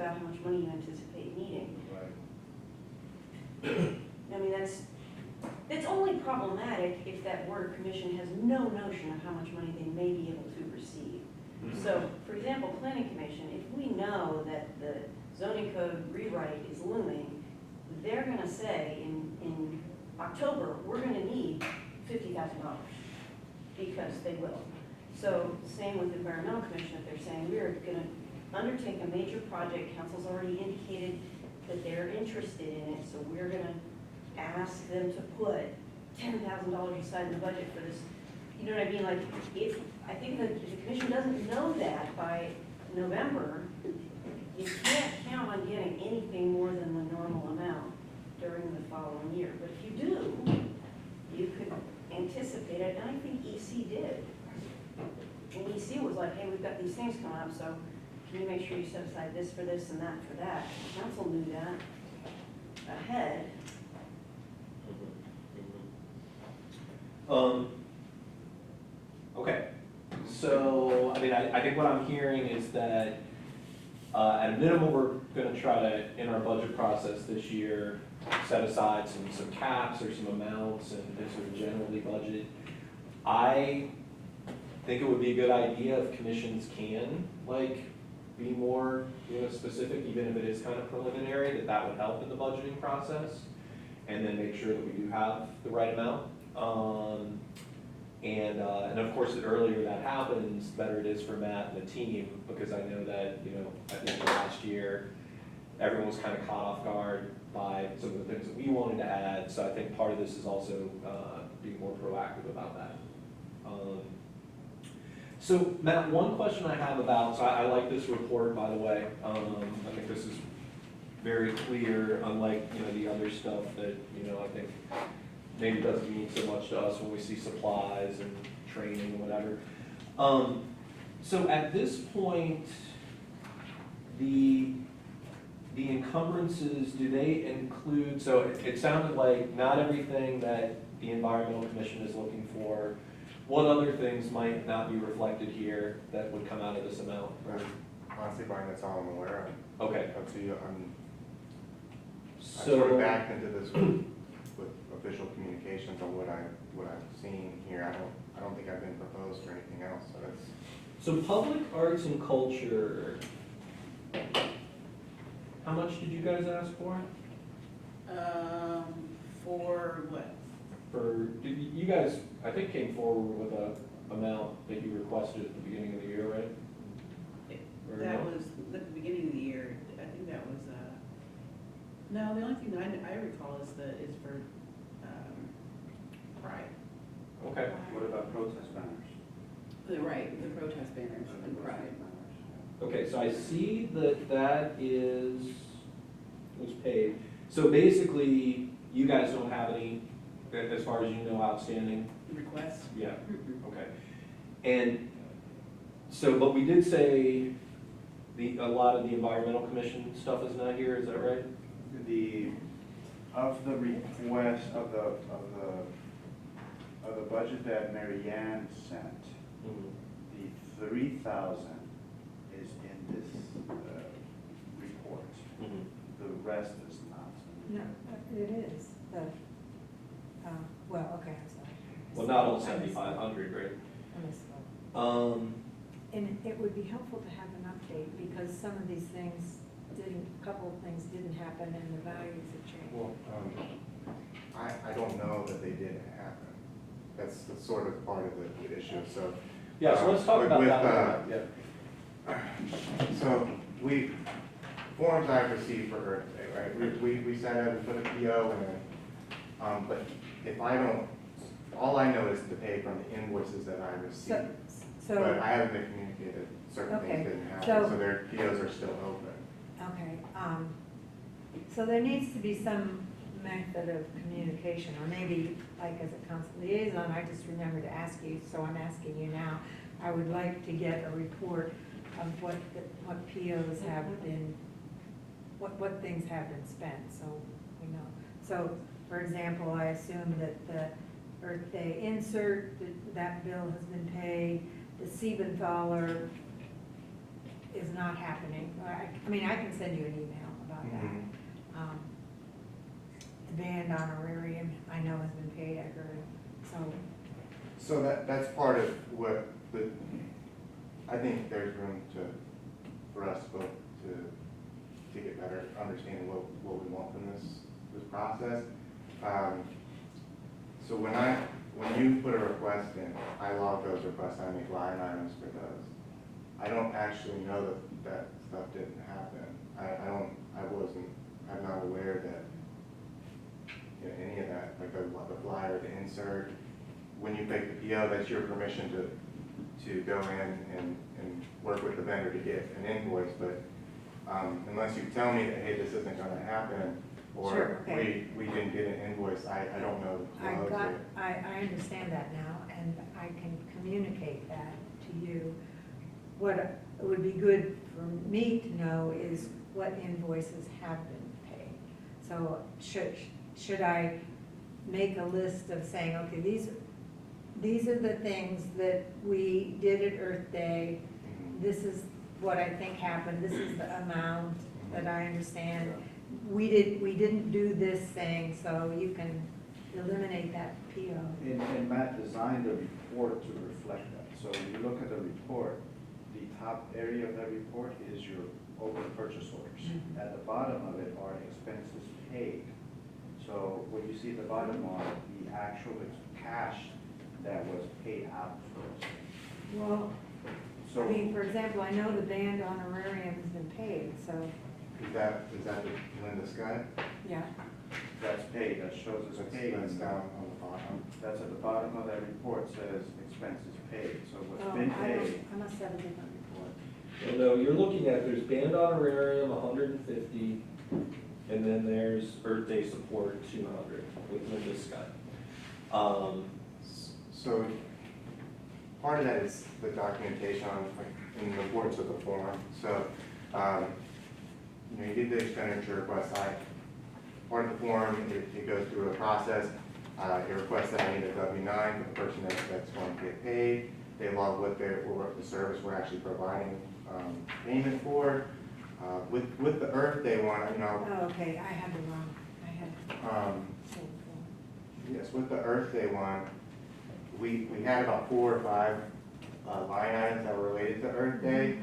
about how much money you anticipate needing. Right. I mean, it's only problematic if that board or commission has no notion of how much money they may be able to receive. So, for example, planning commission, if we know that the zoning code rewrite is looming, they're gonna say in October, we're gonna need $50,000, because they will. So, same with the environmental commission, if they're saying we're gonna undertake a major project, council's already indicated that they're interested in it, so we're gonna ask them to put $10,000 aside in the budget for this. You know what I mean? Like, if, I think that if the commission doesn't know that by November, you can't count on getting anything more than the normal amount during the following year. But if you do, you could anticipate it, and I think EC did. And EC was like, hey, we've got these things coming up, so can you make sure you set aside this for this and that for that? The council knew that ahead. Okay, so, I mean, I think what I'm hearing is that at a minimum, we're gonna try to, in our budget process this year, set aside some caps or some amounts and sort of generally budget. I think it would be a good idea if commissions can, like, be more, specific, even if it is kind of preliminary, that would help in the budgeting process. And then make sure that we do have the right amount. And of course, the earlier that happens, the better it is for Matt and the team, because I know that, I think last year, everyone was kind of caught off guard by some of the things that we wanted to add, so I think part of this is also being more proactive about that. So Matt, one question I have about, so I like this report, by the way. I think this is very clear, unlike, the other stuff that, I think maybe doesn't mean so much to us when we see supplies and training and whatever. So at this point, the encumbrances, do they include, so it sounded like not everything that the Environmental Commission is looking for. What other things might not be reflected here that would come out of this amount? Honestly, Brian, that's all I'm aware of. Okay. Up to you. I'm So, sort of backed into this with official communications on what I've seen here. I don't think I've been proposed for anything else, so that's. so public arts and culture, how much did you guys ask for? For what? You guys, I think, came forward with a amount that you requested at the beginning of the year, right? Or That no? was at the beginning of the year. I think that was, no, the only thing that I recall is for, Pride. Okay. What about protest banners? Right, the protest banners and Pride. Okay, so I see that was paid. So basically, you guys don't have any, as far as you know, outstanding? Requests? Yeah, okay. And so, but we did say a lot of the environmental commission stuff is not here, is that right? Of the request of the budget that Mary Ann sent, the 3,000 is in this report. The rest is not. No, it is, well, okay, I'm sorry. Well, not all 7,500, right? I misspoke. And it would be helpful to have an update, because some of these things a couple of things didn't happen and the values have changed. Well, I don't know that they didn't happen. That's sort of part of the issue, so. Yeah, so let's talk about with, that. Yeah. So forms I've received for Earth Day, right? We sent out, we put a PO in, but if I don't, all I know is to pay from the invoices that I received. But I haven't been communicated, certain Okay, things didn't happen, so- so their POs are still open. Okay, so there needs to be some method of communication, or maybe, like as a council liaison, I just remembered to ask you, so I'm asking you now. I would like to get a report of what POs have been, what things have been spent, so we know. So, for example, I assume that the Earth Day insert, that bill has been paid, the Siebenthaler is not happening. I mean, I can send you an email about that. Mhm. The band honorarium, I know has been paid, I heard, so, So that's part of what I think there's room for us both to get better understanding what we want from this process. So when you put a request in, I log those requests, I make line items for those. I don't actually know that stuff didn't happen. I'm not aware that, you know, any of that, like the flyer, the insert. When you make the PO, that's your permission to go in and work with the vendor to get an invoice, but unless you tell me that, hey, this isn't gonna happen, or Sure, okay. we didn't get an invoice, I don't know the flow of it. I understand that now, and I can communicate that to you. What would be good for me to know is what invoices have been paid. So should I make a list of saying, okay, these are the things that we did at Earth Day, Mhm. this is what I think happened, this is the amount that I understand. We didn't do this thing, so you can eliminate that PO. And Matt designed the report to reflect that. So when you look at the report, the top area of that report is your open purchase orders. Mhm. At the bottom of it are expenses paid. So what you see at the bottom are the actual cash that was paid out first. Well, So I mean, for example, I know the band honorarium has been paid, so, Is that the Linda Scott? yeah. that's paid, that shows it's paid. That's down on the bottom. That's at the bottom of that report says expenses paid. So what's Oh, been I paid, must have a different report. So no, you're looking at, there's band honorarium, 150, and then there's Earth Day support, 200, with Linda Scott. So part of that is the documentation on, like, in the importance of the form. So, you know, you did the expenditure request. Part of the form, it goes through a process. It requests that I need a W-9 for the person that's going to get paid. They log what the service we're actually providing payment for. With the Earth Day one, you know, Oh, okay, I had the wrong, I had the same form. yes, with the Earth Day one, we had about 4 or 5 line items that were related to Earth Day.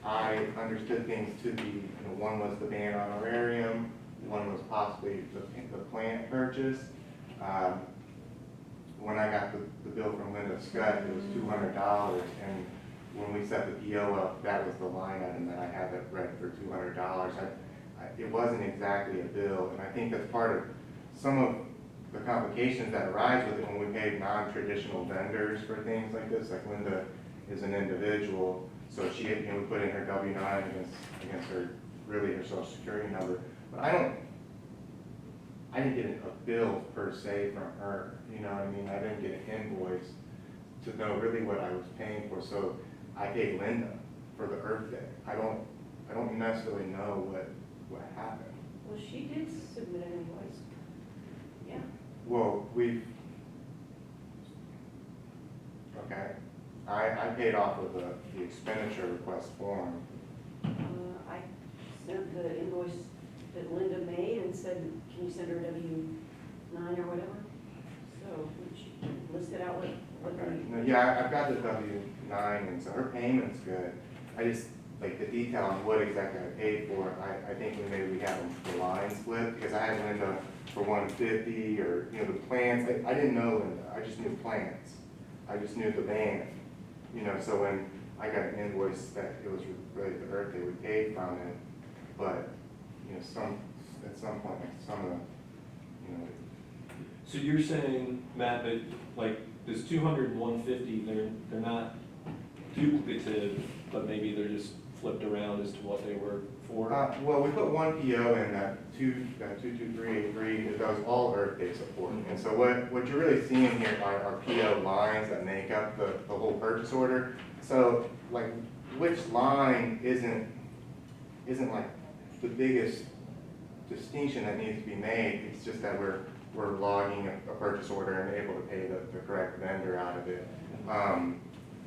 I understood things to be, you know, one was the band honorarium, one was possibly the plant purchase. When I got the bill from Linda Scott, it was $200, and when we set the PO up, that was the line item that I had that read for $200. It wasn't exactly a bill, and I think that's part of some of the complications that arise with it when we pay non-traditional vendors for things like this. Like Linda is an individual, so she, you know, we put in her W-9 against her, really her social security number. But I didn't get a bill per se from her, you know what I mean? I didn't get an invoice to know really what I was paying for, so I paid Linda for the Earth Day. I don't necessarily know what happened. Well, she did submit an invoice. Yeah. Well, okay, I paid off of the expenditure request form. I sent the invoice that Linda made and said, can you send her a W-9 or whatever? So she listed out what Okay, the. no, yeah, I've got the W-9, and so her payment's good. I just, like, the detail on what exactly I paid for, I think maybe we have the line split, because I had Linda for 150, or, you know, the plans, I didn't know Linda, I just knew plans. I just knew the band, you know, so when I got an invoice that it was related to Earth Day, we paid from it, but, you know, at some point, like, some of the, you know. So you're saying, Matt, that like this 200 and 150, they're not duplicative, but maybe they're just flipped around as to what they were for? Well, we put one PO in that 22383, that was all Earth Day support. And so what you're really seeing here are PO lines that make up the whole purchase order. So like, which line isn't like the biggest distinction that needs to be made. It's just that we're logging a purchase order and able to pay the correct vendor out of it.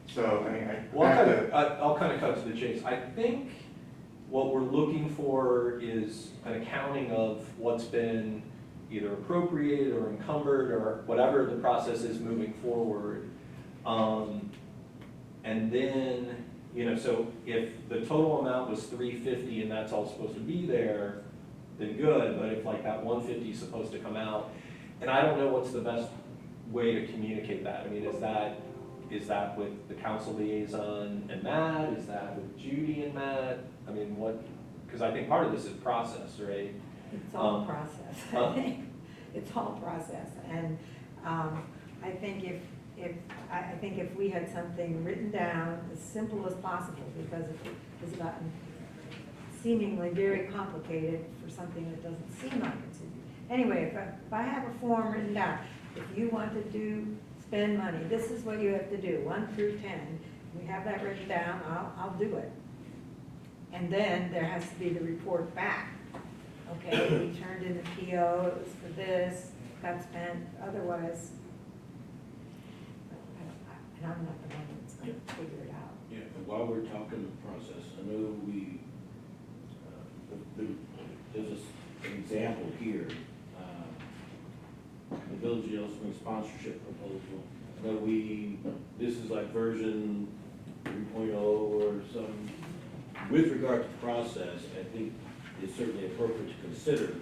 So, I mean, Well, I have to, I'll kind of cut to the chase. I think what we're looking for is an accounting of what's been either appropriated or encumbered or whatever the process is moving forward. And then, you know, so if the total amount was 350 and that's all supposed to be there, then good, but if like that 150 is supposed to come out, and I don't know what's the best way to communicate that. I mean, is that with the council liaison and Matt? Is that with Judy and Matt? I mean, what, because I think part of this is process, right? It's all process, I think. It's all process, and I think if we had something written down as simple as possible, because it has gotten seemingly very complicated for something that doesn't seem like it's. Anyway, if I have a form written down, if you want to spend money, this is what you have to do, 1 through 10. We have that written down, I'll do it. And then there has to be the report back. Okay, we turned in the PO, it was for this, got spent, otherwise, and I'm not the one that's going to figure it out. Yeah, and while we're talking process, I know there's an example here. The Village of Yellow Springs sponsorship proposal. I know this is like version 3.0 or something. With regard to process, I think it's certainly appropriate to consider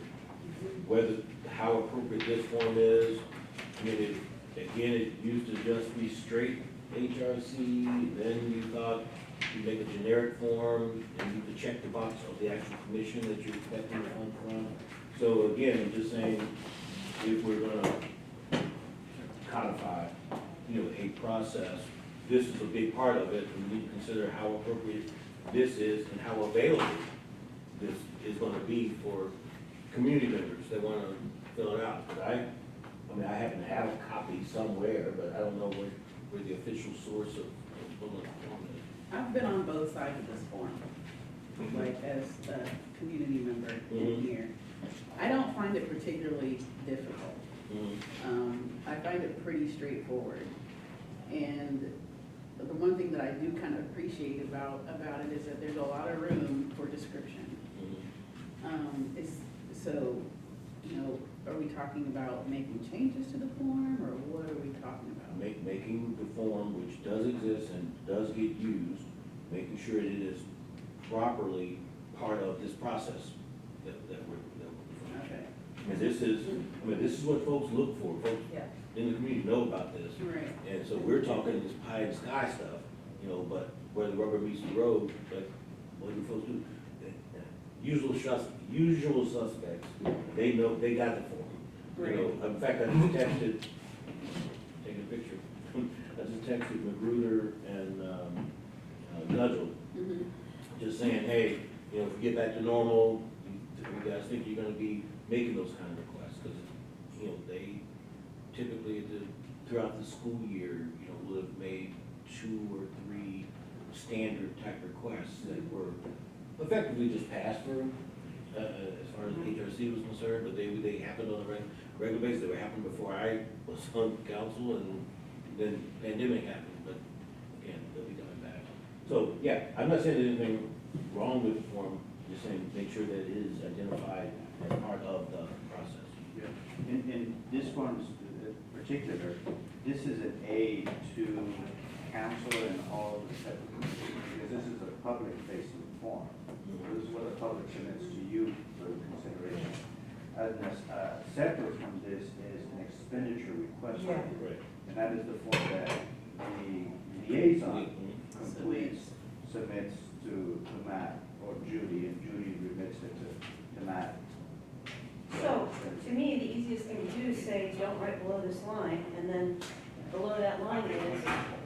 how appropriate this form is. I mean, it used to just be straight HRC, then you thought you make a generic form and you could check the box of the actual commission that you're expecting the fund from. So again, I'm just saying, if we're gonna codify, a process, this is a big part of it, and we need to consider how appropriate this is and how available this is gonna be for community members that wanna fill it out. But I happen to have a copy somewhere, but I don't know where the official source of bullet form is. I've been on both sides of this form, like as a community member in here. I don't find it particularly difficult. I find it pretty straightforward. And the one thing that I do kind of appreciate about it is that there's a lot of room for description. Are we talking about making changes to the form, or what are we talking about? Making the form, which does exist and does get used, making sure it is properly part of this process that we're Okay. And this is what folks look for. Folks Yeah. in the community know about this. Right. And so we're talking this pie in the sky stuff, but where the rubber meets the road, like, what do folks do? Usual suspects, they know, they got the form. In fact, I just texted, take a picture, I just texted Magruder and Nudgel, just saying, hey, if we get back to normal, you guys think you're gonna be making those kind of requests? Because, they typically, throughout the school year, would have made 2 or 3 standard type requests that were effectively just passed through, as far as HRC was concerned, but they happened on a regular basis. They were happening before I was on council, and then pandemic happened, but again, they'll be coming back. So, yeah, I'm not saying there's anything wrong with the form, just saying make sure that it is identified as part of the process. Yeah. In this one's particular, this is an aid to council and all the separate committees, because this is a public facing form. This is what the public submits to you for consideration. Separate from this is an expenditure request. Yeah. Right. And that is the form that the liaison completes, submits to Matt or Judy, and Judy remits it to Matt. So, to me, the easiest thing to do is say, don't write below this line, and then below that line is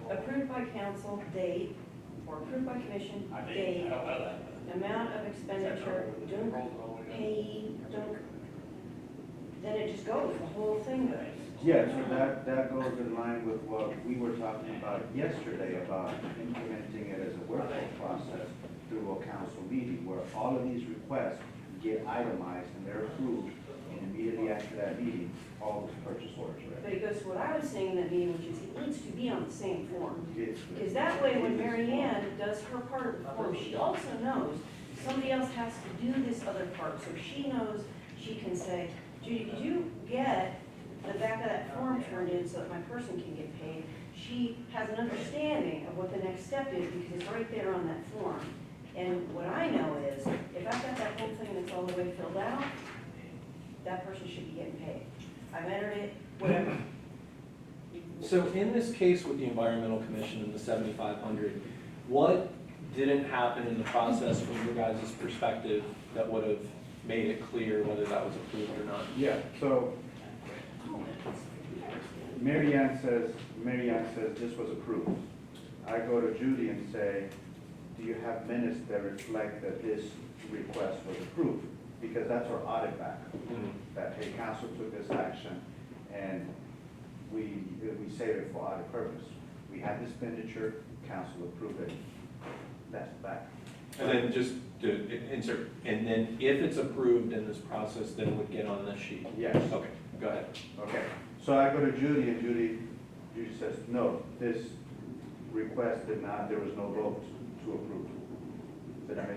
approved by council, date, or approved by commission, date, amount of expenditure, don't pay, then it just goes, the whole thing goes. Yeah, so that goes in line with what we were talking about yesterday, about implementing it as a workflow process through a council meeting, where all of these requests get itemized and they're approved And immediately after that meeting, all those purchase orders are But ready. it goes to what I was saying in that meeting, which is it needs to be on the same form. It's- Because that way, when Mary Ann does her part of the form, she also knows somebody else has to do this other part. So she knows, she can say, Judy, did you get the back of that form turned in so that my person can get paid? She has an understanding of what the next step is because it's right there on that form. And what I know is, if I've got that whole thing that's all the way filled out, that person should be getting paid. I've entered it, whatever. So in this case with the environmental commission and the 7,500, what didn't happen in the process from your guys' perspective that would have made it clear whether that was approved or not? Yeah, so Mary Ann says this was approved. I go to Judy and say, do you have minutes that reflect that this request was approved? Because that's our audit back, that, hey, council took this action and we save it for audit purpose. We had the expenditure, council approved it, that's back. And then just to insert, and then if it's approved in this process, then it would get on this sheet? Yes. Okay, go ahead. Okay, so I go to Judy and Judy says, no, this request did not, there was no vote to approve. Did I make